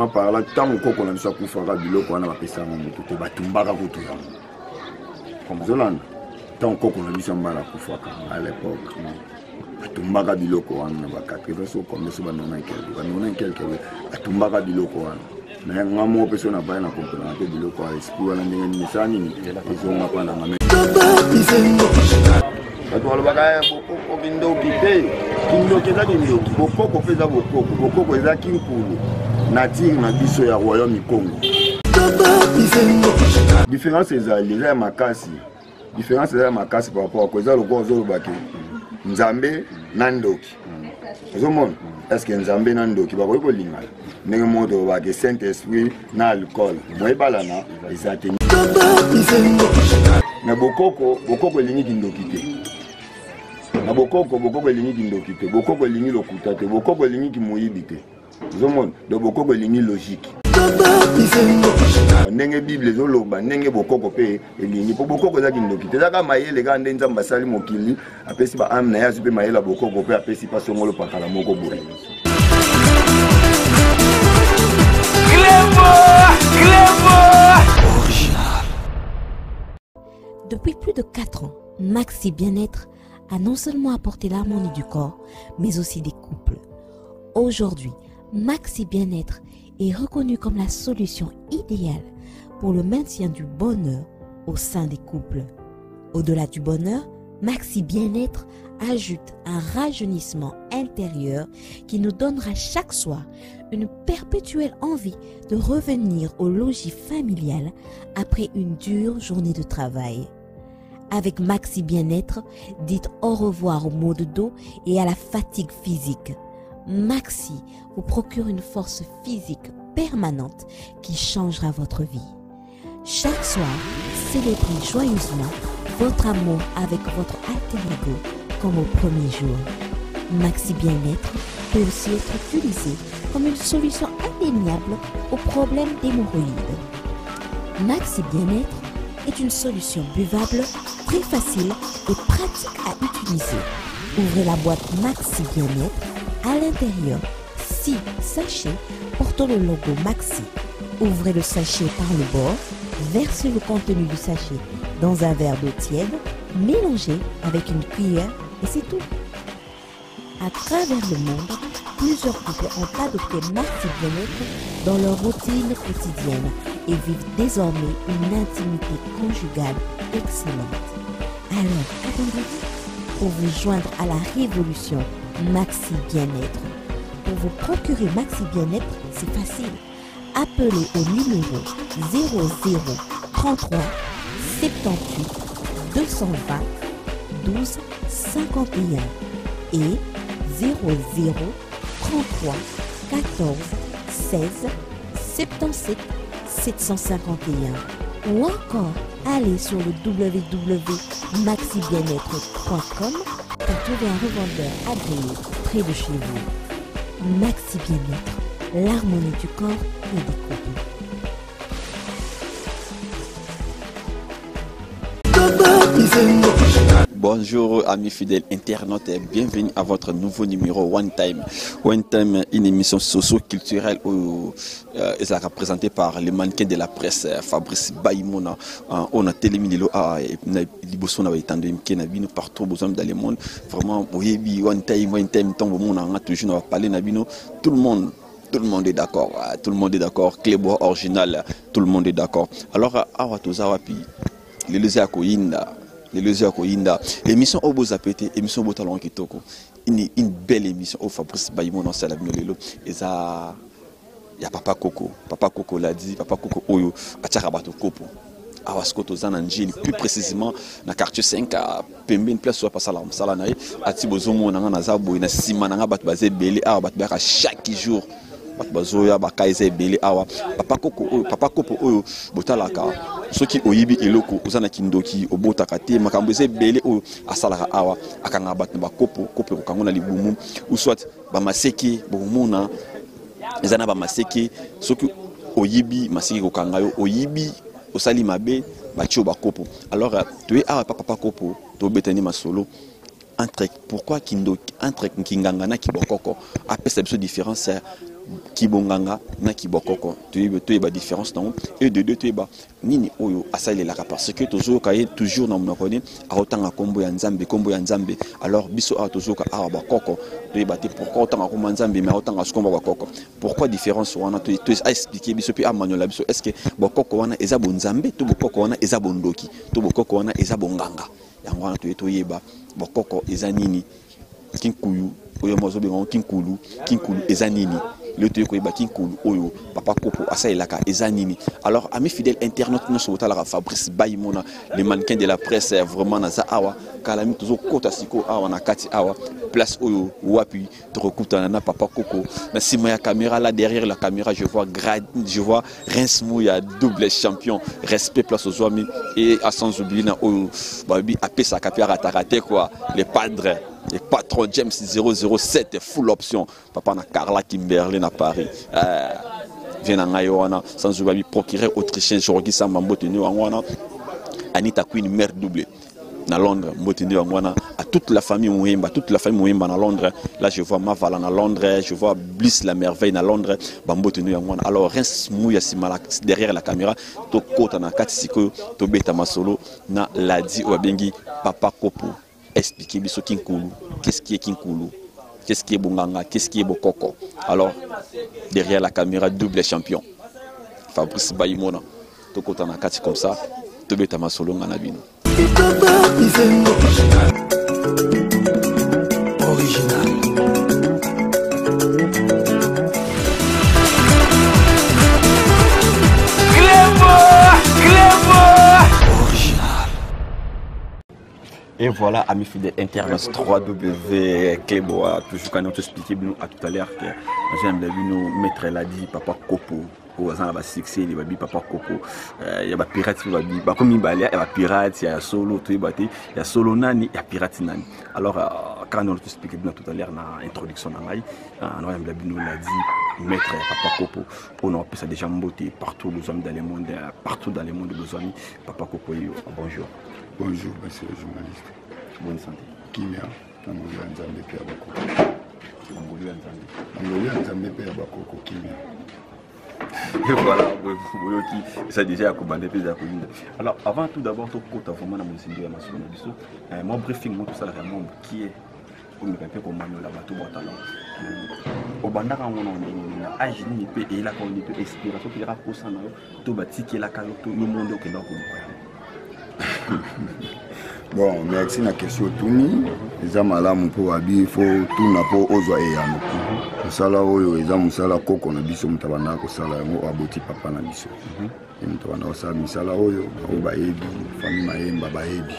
sérieusement par là, tant qu'on a mis ça pour faire un bilot, on a appelé ça mon moto, tu vas tomber à côté. Comme Zolande, tant qu'on a mis ça pour faire à l'époque. Atumbaka biloko wana bakakeba so comme so banona quelque atumbaka biloko wana na ngamo peso na baya na comprendre que biloko a esprit wana ndenge misani ni ezonga pana ngame bato alobaka bokoko bindoki te kindoki eza kindoki bokoko mpe eza bokoko eza kinkulu nature na biso ya royaume Congo. Différence ezali eza ya makasi par rapport à quoi eza lokoko ozolobaki Nzambe nandoki. Zomon, est-ce que Nzambe nandoki ba ko lingala. Ndenge moto ba ke Saint-Esprit na alcool. Moye balana ezate. Na bokoko lingi kindoki te. Na bokoko lingi kindoki te. Bokoko lingi lokuta te. Bokoko lingi kimoyibi te. Zomon, do bokoko lingi logique. Ndenge Bible ezoloba ndenge bokoko pe elingi po bokoko za kindoki te zaka mayele ga ndenza mbasali mokili apesi ba amna ya zupe mayela bokoko pe apesi pa songolo pakala moko boye. Original. Depuis plus de 4 ans, Maxi Bien-être a non seulement apporté l'harmonie du corps, mais aussi des couples. Aujourd'hui, Maxi Bien-être est reconnu comme la solution idéale pour le maintien du bonheur au sein des couples. Au-delà du bonheur, Maxi Bien-être ajoute un rajeunissement intérieur qui nous donnera chaque soir une perpétuelle envie de revenir au logis familial après une dure journée de travail. Avec Maxi Bien-être, dites au revoir aux maux de dos et à la fatigue physique. Maxi vous procure une force physique permanente qui changera votre vie. Chaque soir, célébrez joyeusement votre amour avec votre alter ego comme au premier jour. Maxi Bien-être peut aussi être utilisé comme une solution indéniable aux problèmes d'hémorroïdes. Maxi Bien-être est une solution buvable, très facile et pratique à utiliser. Ouvrez la boîte Maxi Bien-être. À l'intérieur, 6 sachets portant le logo Maxi. Ouvrez le sachet par le bord, versez le contenu du sachet dans un verre d'eau tiède, mélangez avec une cuillère et c'est tout. À travers le monde, plusieurs couples ont adopté Maxi Bien-être dans leur routine quotidienne et vivent désormais une intimité conjugale excellente. Alors, attendez-vous pour vous joindre à la révolution Maxi Bien-être. Pour vous procurer Maxi Bien-être, c'est facile. Appelez au numéro 00 33 78 220 12 51 et 00 33 14 16 77 751 ou encore allez sur le www.maxibienêtre.com pour trouver un revendeur agréé près de chez vous. Maxi Bien-être, l'harmonie du corps et des couples. Bonjour amis fidèles internautes et bienvenue à votre nouveau numéro One Time. One Time, une émission socio-culturelle où elle est représentée par le mannequin de la presse Fabrice Baïmona. On a téléminé partout dans le monde. Vraiment, One Time, on a toujours parlé tout le monde. Tout le monde est d'accord, tout le monde est d'accord. Clébo original, tout le monde est d'accord. Alors, les émission Obo Zapete, émission Botalon Kitoko, une belle émission au Fabrice Baïmon dans la Lelo. Et ça, il y a Papa Coco l'a dit, Papa Coco Oyo, Atcharabato Kopo. Awaskoto Zananjili, plus précisément dans quartier 5 à Pembe, place soit pas salam salanaï, Atibozomo Nanga Zabo, na Simananga Batbazé Belé, Batbara chaque jour. Batbazoya, Bakaise Belé, Papa Coco Oyo, Botalaka. Ceux qui oyibi eloko uzana kindoki obota kate makambeze bele o asalaka awa akanga batna bakopo kopo kangona libumu ou soit ba maseki bomuna ezana ba maseki ceux qui oyibi maseki ko kangayo oyibi osali mabe batio bakopo. Alors tu es à papa kopo to betani masolo entre pourquoi kindoki entre kingangana kibokoko a perception différence Kibonganga na kibokoko toyeba différence non et de deux toyeba nini oyo asalelaka parce que toujours dans mon connaît aotanga kombo ya nzambe alors biso a toujours ka awa bakoko toyeba te pourquoi otanga kombo nzambe mais aotanga kombo bakoko pourquoi différence wana to expliquer biso puis amanola biso est-ce que bakoko wana eza bonzambe to bakoko wana eza bondoki to bakoko wana eza bonganga yango wana toyeba bakoko eza nini kinkuyu oyo mozobe ngon kinkulu eza nini le truc ko ibaki nkulu oyo papa kopo asailaka eza nini. Alors amis fidèles internautes nous sommes là Fabrice Bayimona le mannequin de la presse vraiment naza awa kalami toujours kota siko awa na kati awa place oyo wapi tokutana na papa koko na sima ya caméra là derrière la caméra je vois Reims Mouya double champion respect place aux amis et à sans oublier na oyo babi apesa kapia raté quoi les padres et patron James 007 full option papa na Carla Kimberley na Paris vient en Ayoana sans oublier procureur autrichien Jorgi Samba Mboteni wangwana Anita Queen mère doublée na Londres Mboteni wangwana à toute la famille Mouimba na Londres. Là je vois Mavala na Londres, je vois Bliss la merveille na Londres Mboteni wangwana. Alors Reims Mouya simala derrière la caméra to kota na katisiko to beta masolo na ladi wabengi papa kopo. Expliquer biso kinkulu, qu'est-ce qui est kinkulu, qu'est-ce qui est bonganga, qu'est-ce qui est bokoko. Alors derrière la caméra double champion Fabrice Bayimona to kota na kati comme ça to beta masolo ngana bino original. Et voilà, amis fidèles internautes 3W Clébo, toujours quand on t'expliquait à tout à l'heure que j'aime nous mettre la dit papa Kopo, au hasard la succès, il va dire papa Kopo, il y a des pirates, il va dire, comme il y a des pirates, il y a solo, il y a solo nani, il y a pirate nani. Alors, quand on t'expliquait tout à l'heure dans l'introduction, on a dit mettre papa Kopo, on a ça déjà monté partout dans le monde, partout dans le monde de nos amis, papa Kopo, bonjour. Bonjour, monsieur le journaliste. Bonne santé. Kimia, Nangolia Nzambe Pia Bakoko. Nangolia Nzambe Pia Bakoko, Kimia. Et voilà, ça déjà à Koubane, alors avant tout d'abord, tout compte vraiment dans mon signe à mon briefing, moi tout ça, vraiment qui est pour me faire comme Manuel Abatou Botalon. Au Bandara, on a agi ni peu et là qu'on peut expliquer, sauf qu'il y aura pour ça, tout bâti qui est là, tout le monde qui est là. Bon, merci na question tuni eza malamu po abi fo tuna po ozwa eyano musala oyo eza musala koko na biso mutabana ko sala yango aboti papa na biso mutabana ko sala misala oyo ba yebi famille mayemba ba yebi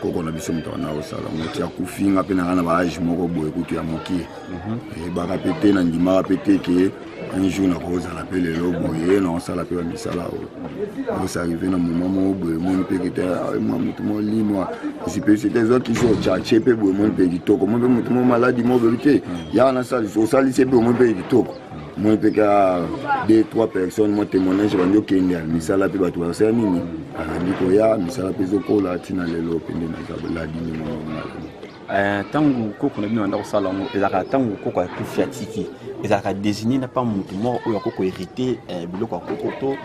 koko na biso mutabana ko sala mutia kufinga pe na kana ba age moko boye kutu ya mokie e ba répéter na ndima répéter que un jour na ko za la pele lo boye na sala pe misala oyo ça arrivé na moment mo boye mon pe que moi mutu mo li moi si peut c'était eux qui sont tchatché pe boye mon pe kitoko mon pe mutu mo maladie mo vérité ya na sala so sali c'est pe mon pe kitoko mon pe ka 2-3 personnes mo témoignage banyo kende misala pe batu ba sa nini ndiko ya misala pe zoko la tina lelo pe na la dini mo tangu koko na bino ndako sala ngo ezaka tangu koko akufia tiki ezaka désigner na pas mutu mort oyo koko hérité biloko koko to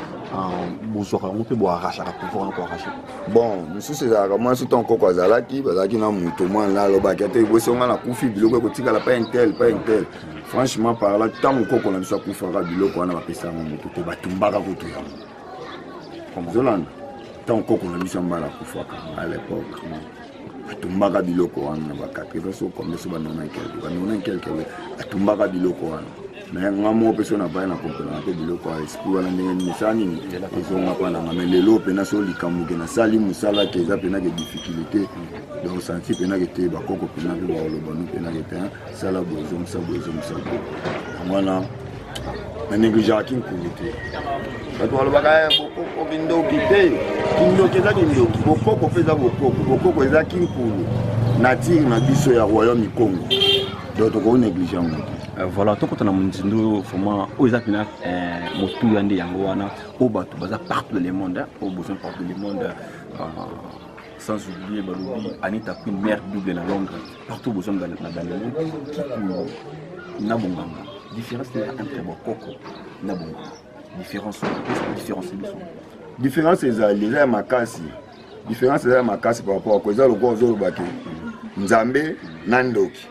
bozora ngo pe bo arracher pouvoir encore arracher bon monsieur ezaka moi surtout koko azalaki bazaki na mutu moi là loba kete bosonga na kufi biloko ko tika la pas intel franchement par là tangu koko na biso kufanga biloko wana bapesa mutu te batumbaka kutu ya comme Zolanda tangu koko na biso mbala kufaka à l'époque atumbaka biloko wana bakakeza so comme so banona quelque atumbaka biloko wana mais ngamo peso na bana comprendre pe biloko a esprit wana ndenge misani ni ezonga pana mais lelo pe na so likamuke na sali musala ke za pe na ke difficulté donc senti pe na ke te bakoko pe na pe ba lo banu pe na ke te sala bozo wana na négligea qui nkuluté bato balobaka bokoko kindoki te kindoki eza kindoki bokoko mpe eza bokoko eza kinkulu nature na biso ya royaume congo donc tokoko néglige yango voilà tokota na mondindo vraiment oyo eza mpena motuya nde yango wana oyo bato baza partout dans le monde oyo besoin partout dans le monde sans oublier balobi Anita Queen mère double na Londres partout besoin dans le monde kikulu na bonganga différence entre Bokoko et Bongo. Différence ezali makasi. Différence ezali makasi par rapport à quoi ça le quoi ozolobaki. Nzambe na ndoki.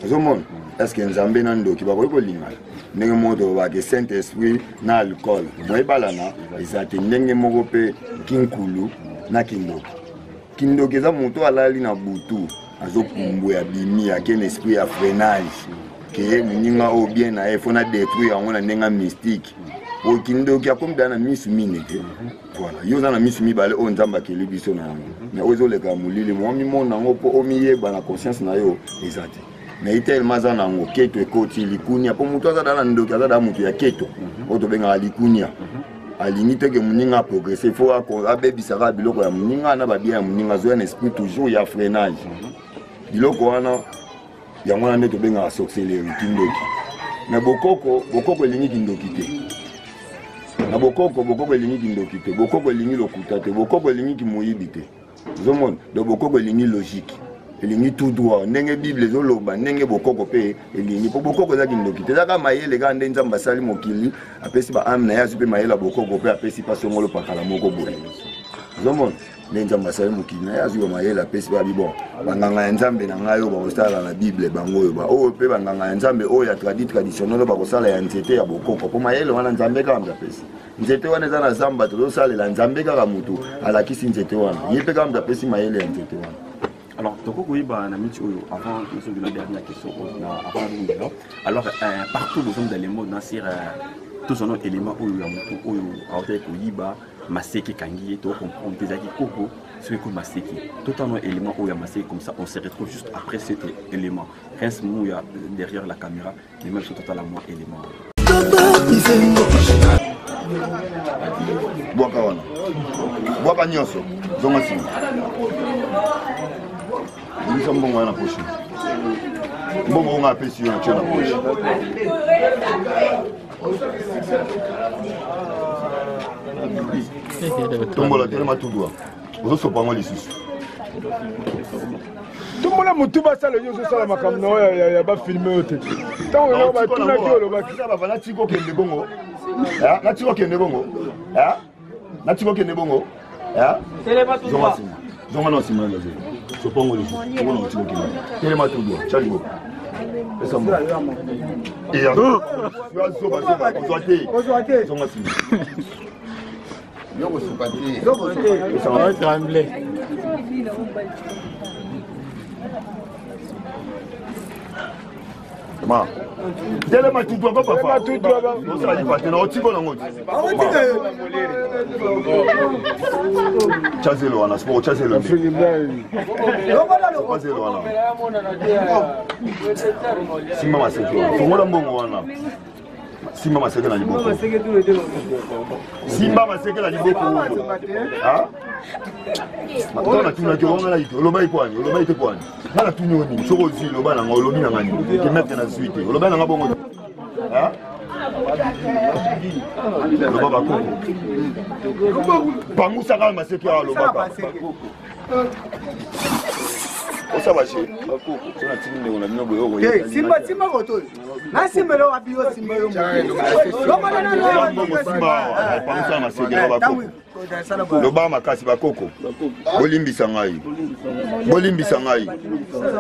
Ozomona est-ce que Nzambe na ndoki bakoki kolingana. Ndenge moto ba ke Saint-Esprit na alcool. Moyebalana ezate ndenge moko pe kinkulu na kindoki. Kindoki eza moto alali na butu azokumbu ya bimi ya ken esprit ya freinage. Que muninga o bien na efona détruire on a nenga mystique o kindoki akomda na misu mineke voilà yo na misu mibale o nzamba keli biso na yango mais ozo le ka mulili mo mi mona ngo po o mi yeba na conscience na yo ezate mais itel mazana ngo keto ekoti likunya po muto aza na ndoki aza da mutu ya keto o to benga likunya alingi teke muninga progresser faut abebisaka biloko ya muninga na ba bien ya muninga zo un esprit toujours ya freinage biloko wana yango na ndeto benga sorcellerie kindoki na bokoko elingi kindoki te na bokoko elingi kindoki te bokoko elingi lokuta te bokoko elingi kimoyibi te zomona do bokoko elingi logique elingi tout droit ndenge bible ezoloba ndenge bokoko pe elingi po bokoko eza kindoki te ezaka mayele kaka nde nzambe asali mokili apesi ba ame na ye azwi mpe mayele ya bokoko pe apesi mpa songolo pakala moko boye zomona nde nzambe asali mokili na ye azwi mayele apesi babi bon banganga ya nzambe na ngai oyo bakosala na bible bango oyo oyo mpe banganga ya nzambe oyo ya traditionnel oyo bakosala ya nzete ya bokoko po mayele wana nzambe kaka mpe apesi nzete wana eza na zamba tozosalela nzambe kaka motu alakisi nzete wana ye mpe kaka mpe apesi mayele ya nzete wana. Alors, avant la dernière question, alors partout dans les mots, tous nos éléments où il y a Maseki Kangi, on comprend des Koko, ce que Maseki. Tout un élément où il y a Maseki comme ça, on se retrouve juste après cet élément. Reste où il y a derrière la caméra, mais même sur totalement élément. Boaka nyonso, zonga sima. Nous sommes bons à la poche. Bon, on a appelé sur la poche. Tombola tellement tout droit. Vous êtes pas mal ici. Tout le monde a motu basa le yo so la makamno ya ba filmer te. Tant on va tout na kiolo ba kisa ba na tiko kende bongo. Ya, na tiko kende bongo. Ya. Na tiko kende bongo. Ya. Zonga no sima la zero. So pongo le. Pongo no tiko kende. Tellement tout droit. Chaligo. Esa mo. Et ya. Yo so ba ozoate. Zonga sima. Yo go sukati. Yo go sukati. Ça va trembler. Ma. Dele ma tout doit pas papa. Tout doit pas. On s'allait pas na otiko na ngoti. Chazelo wana sport chazelo. Chazelo wana. Simba maseke. Fongola mbongo wana. Simba maseke na liboko. Simba maseke na liboko. Ah? Matona tuna kironga na ito. Loba ikwani, loba ite kwani. Nala tunyoni, soko zi loba na ngolobi na ngani. Ke mette na suite. Loba na ngabongo. Ah? Loba bako. Pangusa kama maseke ya loba ba. Osa bashi. Bako. Sona tini ngona minobo yogo. Simba goto. Na simba lo abiyo simba yo. Loba na pangusa maseke ya bako. Loba makasi bakoko. Bolimbisa ngai. Bolimbisa ngai.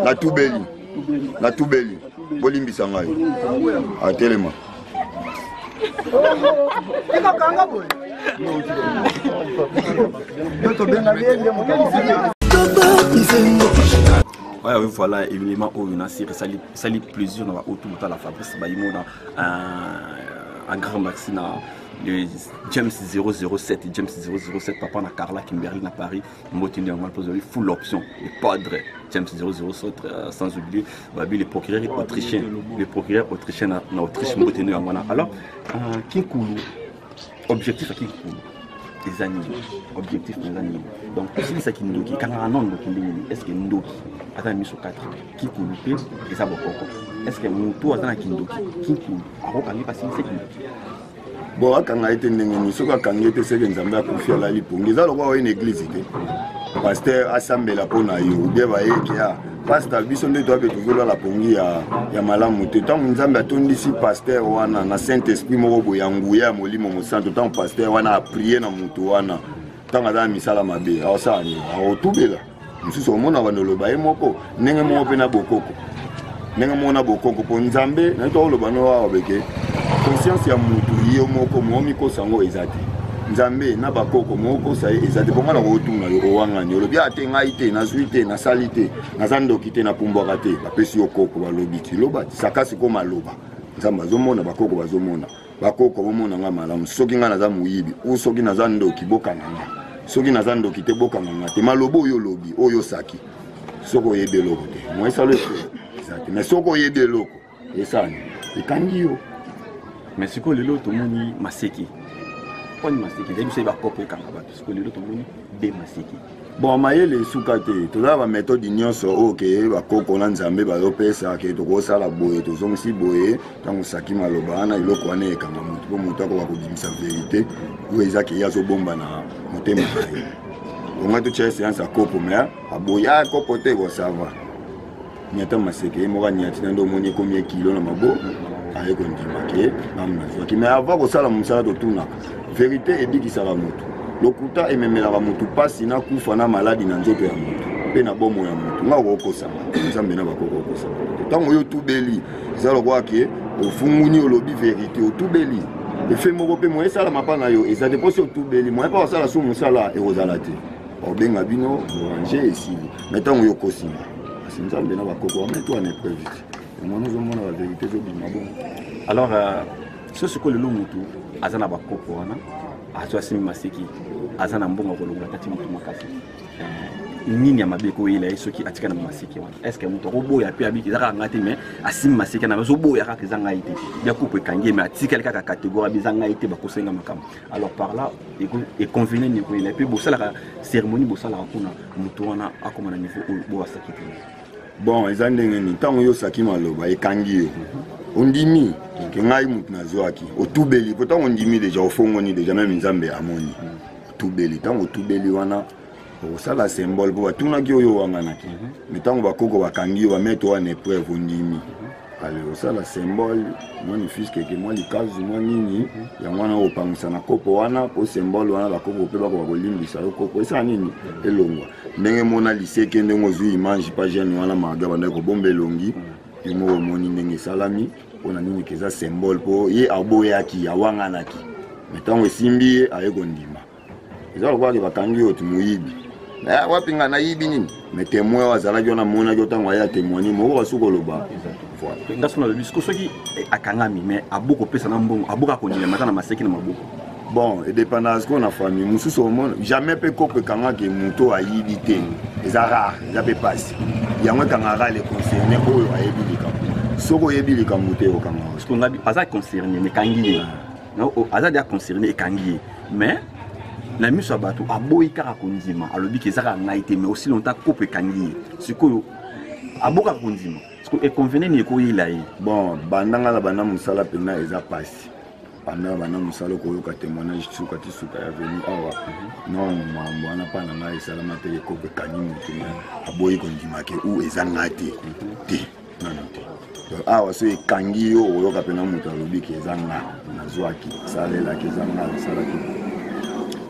Na tubeli. Bolimbisa ngai. Atelema. Eka kanga boy. Doto benga biende mukali. Ouais, oui, voilà, évidemment, on a sali plaisir dans autour de la Fabrice Bayimo un grand maxi le James 007 James 007 papa na Carla Kimberly à Paris motini en mal full option et padre James 007 sans oublier les procureurs autrichiens na Autriche motini en alors Kinkulu objectif à Kinkulu des animaux objectif des animaux donc si ça qui ndoki quand on non ndoki est-ce que ndoki attends mis sur 4 Kinkulu et ça beaucoup est-ce que mutu attend Kindoki Kinkulu alors quand il passe c'est bon akanga ete ndenge miso kakanga ete seke nzambe akufi alali pongi eza lokwa oyo na église te pasteur asambela pona yo bien ba yeke ya pasteur biso nde to betuzola la pongi ya malamu te tant nzambe atondisi pasteur wana na Saint Esprit moko boyanguya ya molimo mosanto tant pasteur wana a prier na mutu wana tant aza misala mabe awasani awotubela mususu omona bandoloba ye moko ndenge moko pe na bokoko ndenge moko na bokoko po nzambe na to loba no wa beke conscience ya mutu yo moko momi ko sango ezati nzambe na bakoko moko sa ezati ponga na kotuna yo owangani olobi ate ngai te nazwi te nasali te naza ndoki te napumbwaka te bapesi yo koko balobi kiloba sakasi ko maloba nzambe azomona bakoko bazomona bakoko bomona nga malamu soki nga naza moyibi ou soki naza ndoki bokanga nga soki naza ndoki te bokanga nga te maloba oyo lobi oyo saki soko oyebe eloko te moesalo ezati mais soko oyebe eloko esani ekangi yo mais sikoyo lelo tomoni maseki poni maseki ndebi so bakopo ekanga bato sikoyo lelo tomoni be maseki bon mayele esuka te tozala baméthode nyonso oyo ke bakoko na nzambe bazopesa ke tokosala boye tozongisi boye ntango saki maloba wana eloko wana ekanga motu mpo motu akoka kobimisa verité oyo eza ke ye azobomba na motema na ye onga totya séance ya kopo me aboye kopo te kosava nyata maseke ye moko anyatina nde omoni ekomi ekilo na mabo aye kondimake amnazwaki me ava kosala mosala totunaka verité ebikisaka motu lokuta ememelaka motu pasi na kufa na maladi na nzoto ya motu mpe na bomo ya motu nga okokosama nzambe na bakoko okosama ntango oyo otubeli eza lokola ke ofunguni olobi verité otubeli efe moko mpe moye esalama mpa na yo eza te mposi otubeli moye mpa basala so mosala ekozala te obenga bino borange esili me ntango oyo okosima kasi nzambe na bakoko wameto wana épreuve te mwana ozomona baverité ezobima bongo alors so sikoyo lelo motu aza na bakoko wana azo asimi maseki aza na mbongo kolongola tati motu makasi nini ya mabe koyela ye soki atika na maseki wana est ce que motu akoboya pe abiki ezaka nga te mais asimi maseki na azoboya kaka eza ngai te bia kupu ekangi mais atikali kaka catégorie abiza ngai te bakosenga makambo alors par là econvenait ni koyela pe bosalaka cérémonie bosalaka kuna motu wana akoma na niveau oyo bowasaki te bon eza ndenge nini ntango oyo osaki maloba ekangi yo ondimi ke ngai motu nazwaki otubeli po ntango ondimi deja ofongoni deja meme nzambe amoni otubeli ntango otubeli wana okosala symbole mpo batunaki oyo owanganaki me ntango bakoko bakangi yo bameto wana épreuve ondimi ale osala symbole moni fiskeke mwa likazu mwa nini yango wana opangisa na kopo wana po symbole wana bakoko mpe bakoka kolimbisa yo kopo esala nini elongwa ndenge mona liseke ndenge ozwi image pa jeune wana maga bandaki kobomba elongi yo moko omoni ndenge esalami mpona nini keza symbole mpo ye aboyaki awanganaki me ntango esimbi ye aye kondima eza lokwaki bakangi yo ti moyibi wapi nga nayibi nini me témoin oyo azalaki wana monaki yo ntango aye atémoigne moko basuki oloba ndaso na lobi soki akangami mais aboko pesa na mbongo aboka kondima ata na maseki na maboko bon edépendance sikoyo na famille mosusu omona jamais mpe koko ekangaki moto ayibi te eza rare eza mpe pasi yango ekangaka le concerné oyo ayebi likambo soki oyebi likambo te okanga aza concerné ekangi ye aza dia concerné ekangi ye mais na miso ya bato aboyi kaka kondima alobi ke ezaka ngai te mais aussi longtemps kopo ekangi ye sikoyo abokaka kondima econvenait ni ekoyela ye bon bandanga na banda mosala mpena eza pasi banda banda mosala koyoka témoignage suka ti suka ya veni awa non mambo wana mpa na ngai esalama te ekopo ekangi motu aboyi kondimake u eza nga te te nano te awa so ekangi yo oyoka mpena moto alobi ke eza nga nazwaki esalelaki eza nga esalaki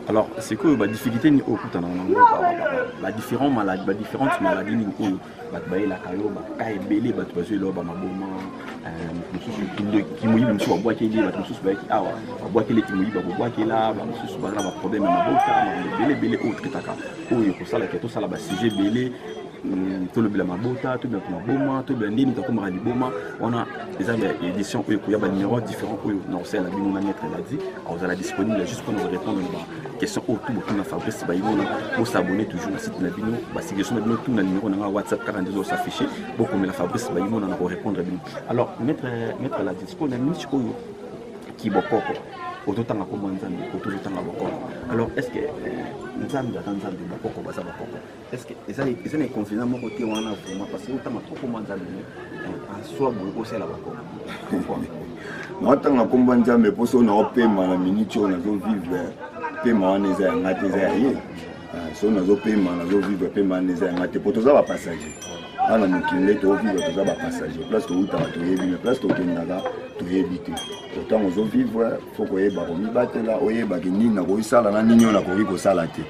alors c'est que la difficulté ni au kuta na la différentes maladies ni oyo bato bayelaka yo baka ebele bato bazwela ba maboma mosusu kimoyibi mosusu babwakeli bato mosusu bayaki awa babwakeli kimoyibi babwakela bamosusu baza na baproblème ya mabota ebele oyo toketaka oyo kosalaka tosala basujet ebele tolobela mabota tobela maboma tobela ndeni tokomaka liboma wana eza édition oyo koya banumero différent oyo na kosala bino na maître ladi azala disponible juste pour nous répondre na question oyo tout beaucoup na Fabrice Bayimona pour s'abonner toujours na site na bino basuggestion na bino tout na numéro na WhatsApp 42 zo s'afficher beaucoup la Fabrice Bayimona na ko répondre bino alors maître ladi ce qu'on a mis oyo ki bokoko ototanga ko nzambe ototanga bokoko alors est-ce que nzambe atanzambe bokoko baza bokoko est-ce que eza na confinement moko te wana vraiment parce que otanga ko nzambe en soi boye osala bokoko naotanga komba nzambe poso na opema na minute oyo nazovivre pema wana eza ya nga te eza ya ye so nazopema nazovivre pema neza yanga te po toza bapassager ana mokili tovivre toza bapassager place toutaka toyebi mais place tokendaka toyebi te otango ozovivre fo koyeba komibatela oyebaki nini nakoyisala na nini oyo nakoki kosala te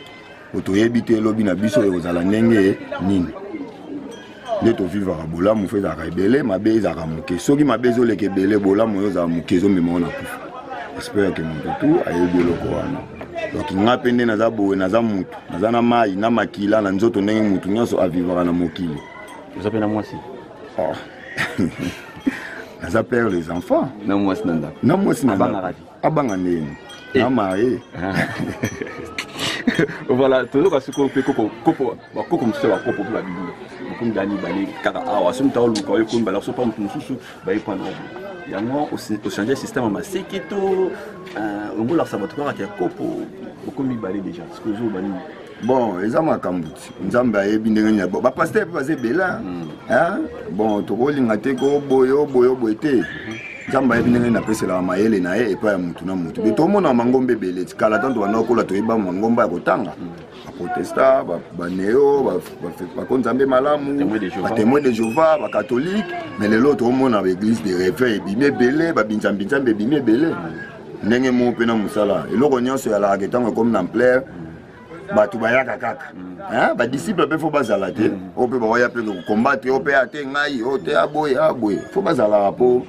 po toyebi te elobi na biso ekozala ndenge nini nde tovivaka bolamu fo ezalaka ebele mabe ezalaka moke soki mabe ezoleka ebele bolamu oyo ezala moke ezomema na kufa espere ke moto tu ayebi eloko wana donc nga mpe nde naza boye naza mutu naza na mai na makila na nzoto ndenge mutu nyonso avivaka na mokili oza mpe na mwasi naza père les enfants na mwasi na ndako na mwasi na ndako abanga ndeni na maye voilà tozoka sikoyo mpe bakoko mosusu ya bakopo mpe babibi bakomi dani bale kaka awa soki mutaka oluka oyekomi bala so mpa motu mosusu bayepana yango ochange système ya maseki to ongolakisa bato kaka te kopo okomi bale déjà sikoyo ozoba nini bon eza makambo ti nzambe ayebi ndenge nini bapaster mpe baza ebele bon tokolinga te ko boye te nzambe ayebi ndenge nini apeselaka mayele na ye epai ya mutu na mutu be tomona mangomba ebele ti kala tanto banda kokola toyeba mangomba ya kotanga baprotesta baneo bakonzambe malamu batémoin de Jéhovah bacatholique mais lelo tomona baéglise de réveil ebimi ebele babinzambinzambe ebimi ebele ndenge mo mpe na mosala eloko nyonso eyalaka ntango ekomi na ampleur bato bayaka kaka badisciple mpe fo bazala te oyo mpe baoya mpe kokombatre oyo mpe ate ngai oyo te aboye fo bazalaka mpo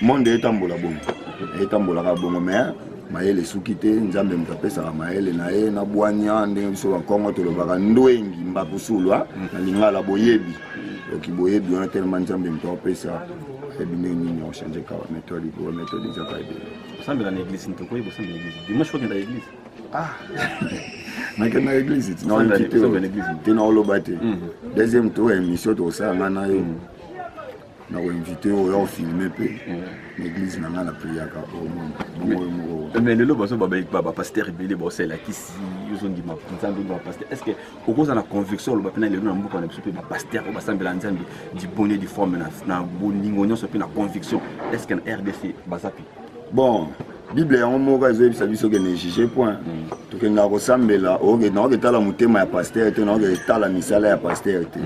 monde etambolaka bongo mais mayele esuki te nzambe moto apesaka mayele na ye na bwania ndenge biso bakongo tolobaka ndwengi mbakusulwa na lingala boyebi oki boyebi wana telema nzambe moto apesa ayebi ndenge nini ochange kaka méthode ezaka ebele osambela na église ntokoyeba osambela église dimanche fokenda église nakenda na église te naoloba te deuxième tour ya émission tokosalanga na yo nakoinvite oyo ofilme mpe na église na ngai na priaka mais lelo bazo bapaster ebele baosalakisi ozondima nzambe oyo bapaster est ce que okoza na conviction oloba mpe na lelo na mboka na biso mpe bapaster oyo basambela nzambe dibone di forme na bolingo nyonso mpe na conviction est ce que na RDC baza mpe bon bible yango moko ezoyebisa biso ke ne juge point tokendaka kosambela nakoketala motema ya paster te nakoketala misala ya paster te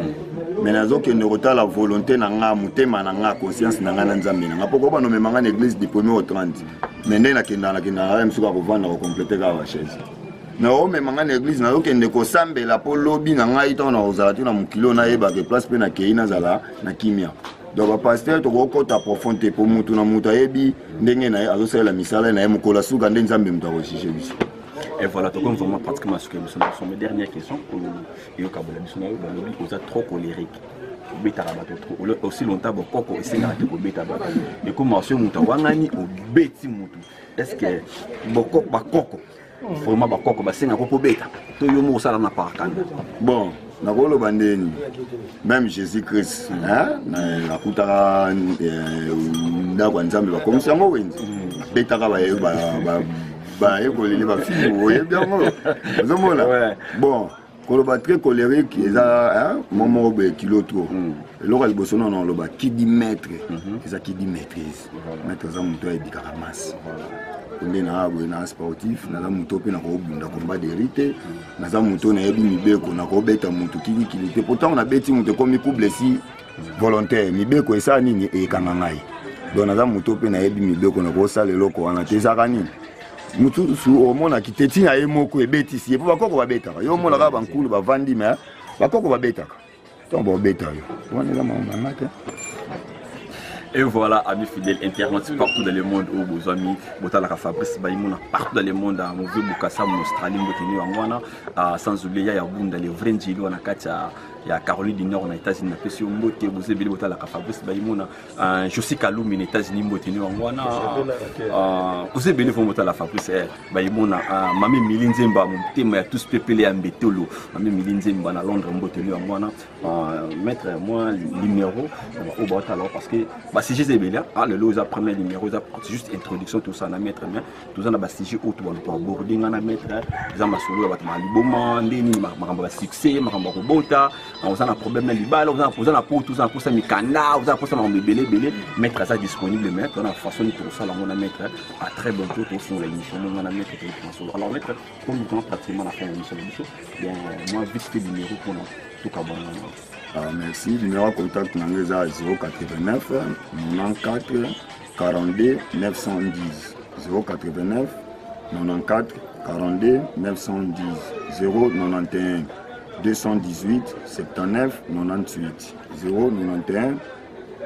mais nazokende kotala volonté na nga motema na nga conscience na nga na nzambe na nga mpo koba nomema nga na église du 1er au 30 mais nde nakendaka misuku akovanda kokomplete kaka bachaise mais omema nga na église nazokende kosambela mpo lobi na ngai ntango nakozala te na mokili nayebaka place mpe nakei nazala na kimia donc bapaster tokokota profond te mpo mutu na mutu ayebi ndenge na ye azosalela misala na ye mokolo asuka nde nzambe moto akojuge biso. Et voilà, donc on vraiment pratiquement ce que nous sommes. Mes dernières questions, et au Kabola, nous sommes trop colériques. Aussi longtemps, beaucoup de gens ont été bêta. Et comme on dit, est-ce que beaucoup vraiment bakoko basenga ko beta to yo mo sala na parkana bon nakolo bandeni même Jésus-Christ na kutaka ndako nzambe ba komisa ngo wenzi beta ka ba ekoleli ba fille oye bien ngo ozomona bon koloba très colérique eza momo be kilo trop eloko liboso non loba qui dit maître eza qui dit maîtrise maître za muto ebika masse nde na abwe na sportif na za muto pe na ko bunda combat de rite na za muto na yebi mibeko na ko beta mutu kili te pourtant on a beti muto comme coup blessé volontaire mibeko esa nini e kanga ngai donc na za muto pe na yebi mibeko na ko sala eloko wana te za kanini mutu su o mona kiteti na ye moko ebeti si e po bakoko babetaka yo mona ka bankulu bavandi mais bakoko babetaka donc bo beta yo wana la mama te. Et voilà, amis fidèles internautes partout dans le monde, où vos amis, Botalaka Fabrice Baïmouna, partout dans le monde, à Mouvé Boukassa, en Australie, Motini, Angwana, sans oublier, il y a Bounda, les vrais Njilo, en Akatia, il y a Caroline du Nord, en États-Unis, Pesio Moté, vous avez Botalaka Fabrice Baïmouna, Josi Kaloum, en États-Unis, Motini, Angwana, vous avez béni pour Botalaka Fabrice Baïmouna, Mami Milinzemba, mon thème, il y a tous pépélé à Mbetolo, Mami Milinzemba, à Londres, Motini, Angwana, mettre moi numéro, au Botalaka, parce que si j'ai des belles, le lot, ils premier numéro, c'est juste introduction, tout ça, on a mettre, tout ça, on a sujet autre, on a boarding, on a mettre, ils ont solo, on a liboma, on a succès, on a robota, on a un problème, on a pour tout ça, pour ça, on a pour ça, on a belé, mettre ça disponible, on a façon de tout ça, on a mettre à très bon taux pour son émission, on a mettre solo. Alors, mettre, comme nous avons pratiquement la fin de l'émission, moi, vite fait le numéro pour tout cas, merci. Le numéro de contact est 089 94 42 910. 089 94 42 910. 091 218 79 98. 091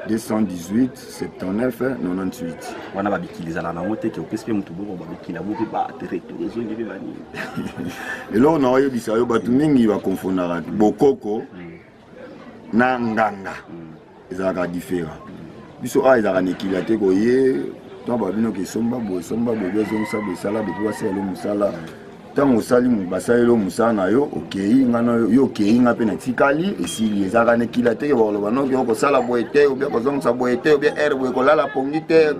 218 79 98. On a utilisé la note qui est au tout bon, qui a beaucoup de réseaux. Et là, on a eu dit ça, il va confondre Bokoko na Nganga. Ils sont différents. Ils sont équilibrés. Tant que somba tant osali basalelo musana yo okei ngana yo okei ngape na tikali esili ezaka nekila te boloba noki okosala boete ou bien kozongisa boete ou bien herbe ekolala pongi te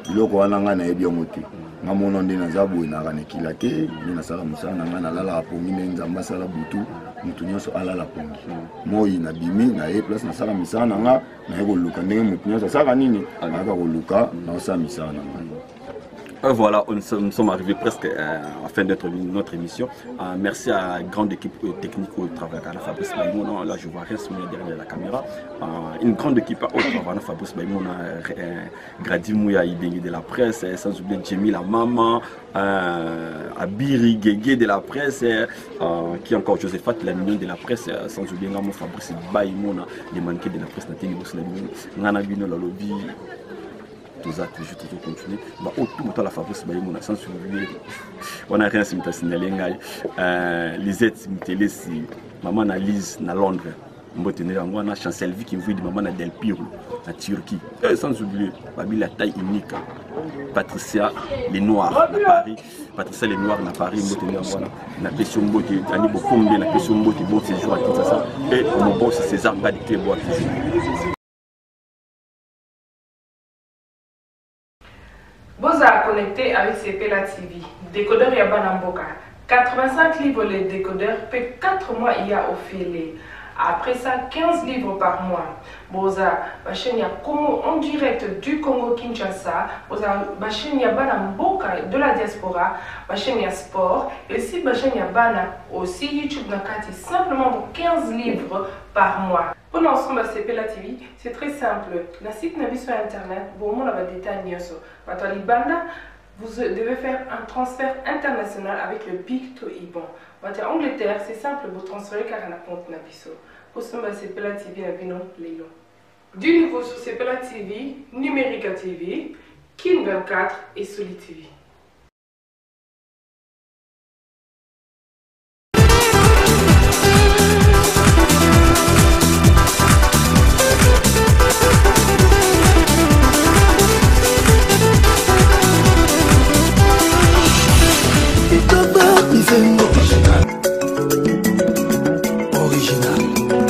biloko wana nga na yebi yango te nga mona nde naza boye naka nekila te nde nasala musana nga nalala pongi nde nzambe asala butu mutu nyonso alala pongi moi nabimi na ye place nasala misana nga naye koluka ndenge mutu nyonso asala nini ayaka koluka naosala misana nga. Voilà, nous sommes arrivés presque à la fin de notre émission. Merci à la grande équipe technique au travail à Fabrice Baïmona. Là, je vois rien sur derrière la caméra. Une grande équipe au travail à Fabrice Baïmona, Grady Mouya Ibéli de la presse, sans oublier Jemmy la maman, Abiri Guégué de la presse, qui est encore Josephat la mignon de la presse, sans oublier Fabrice Baïmona, les mannequins de la presse, Nathalie Bousselabino, Nana Bino la lobby. Tout ça, toujours continuer. Autour de la Fabrice Baïmona, sans oublier, on a rien à signaler. Lisette Simtele, maman Lise, na Londres. On a Chancel Vie qui vit de maman Del Pirlo, à Turquie. Sans oublier, Babi la taille unique. Patricia les Noirs, à Paris. Patricia les Noirs, à Paris. On a question de Mbote, Annie Bokombe, la question de Mbote, bon séjour, tout ça. Et mon boss, c'est César Badité, bois. Vous êtes connecté avec CPLA TV. Décodeur Yabana Mboka. 85 livres les décodeurs, fait 4 mois il y a au filet. Après ça, 15 livres par mois. Boza, Bachen en direct du Congo Kinshasa. Boza, Bachen Yabana Mboka de la diaspora. Bachen Sport. Et si Bachen Yabana aussi YouTube Nakati, simplement pour 15 livres par mois. Pour l'ensemble de CPLA TV, c'est très simple. Le site n'a vu sur internet, bon, on a des détails. Vous devez faire un transfert international avec le Big to Iban. En Angleterre, c'est simple, vous transférez car on a compte Nabiso. Pour ce moment, CPLA TV, du nouveau sur CPLA TV, Numérica TV, Kin 24 et Soli TV. Original.